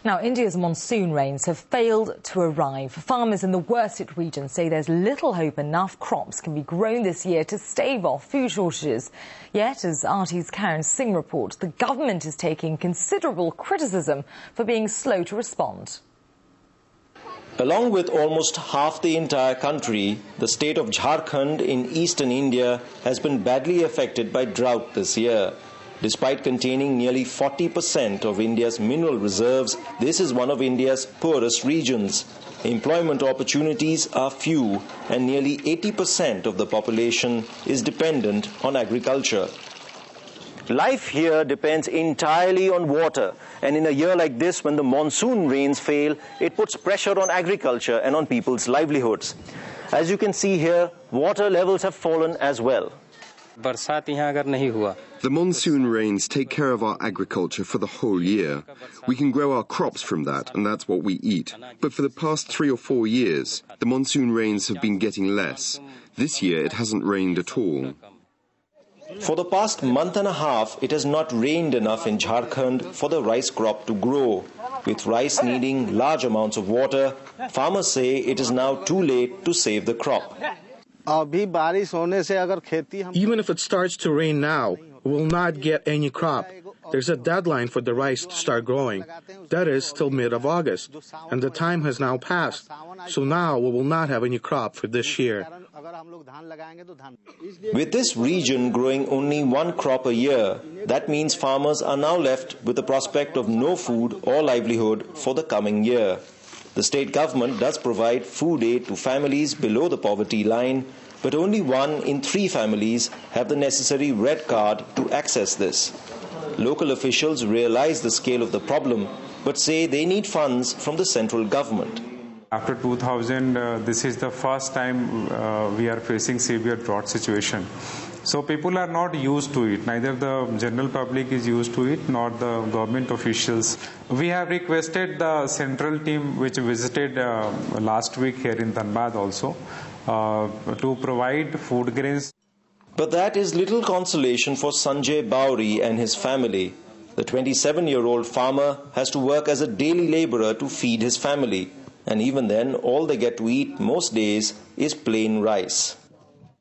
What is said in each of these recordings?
Now, India's monsoon rains have failed to arrive. Farmers in the worst-hit region say there's little hope enough crops can be grown this year to stave off food shortages. Yet, as RT's Karen Singh reports, the government is taking considerable criticism for being slow to respond. Along with almost half the entire country, the state of Jharkhand in eastern India has been badly affected by drought this year. Despite containing nearly 40% of India's mineral reserves, this is one of India's poorest regions. Employment opportunities are few, and nearly 80% of the population is dependent on agriculture. Life here depends entirely on water, and in a year like this, when the monsoon rains fail, it puts pressure on agriculture and on people's livelihoods. As you can see here, water levels have fallen as well. The monsoon rains take care of our agriculture for the whole year. We can grow our crops from that, and that's what we eat. But for the past 3 or 4 years, the monsoon rains have been getting less. This year, it hasn't rained at all. For the past month and a half, it has not rained enough in Jharkhand for the rice crop to grow. With rice needing large amounts of water, farmers say it is now too late to save the crop. Even if it starts to rain now, we will not get any crop. There's a deadline for the rice to start growing. That is till mid of August, and the time has now passed. So now we will not have any crop for this year. With this region growing only one crop a year, that means farmers are now left with the prospect of no food or livelihood for the coming year. The state government does provide food aid to families below the poverty line, but only 1 in 3 families have the necessary red card to access this. Local officials realize the scale of the problem, but say they need funds from the central government. After 2000, this is the first time we are facing severe drought situation. So people are not used to it. Neither the general public is used to it, nor the government officials. We have requested the central team, which visited last week here in Dhanbad also, to provide food grains. But that is little consolation for Sanjay Bauri and his family. The 27-year-old farmer has to work as a daily laborer to feed his family. And even then, all they get to eat most days is plain rice.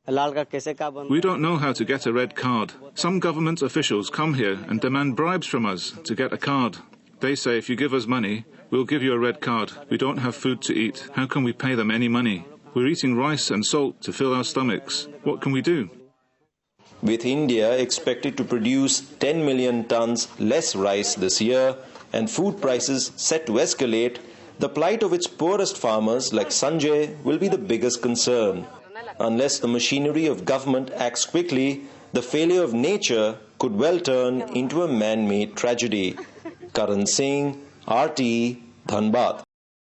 We don't know how to get a red card. Some government officials come here and demand bribes from us to get a card. They say if you give us money, we'll give you a red card. We don't have food to eat. How can we pay them any money? We're eating rice and salt to fill our stomachs. What can we do? With India expected to produce 10 million tons less rice this year and food prices set to escalate, the plight of its poorest farmers like Sanjay will be the biggest concern. Unless the machinery of government acts quickly, the failure of nature could well turn into a man-made tragedy. Karan Singh, RT, Dhanbad.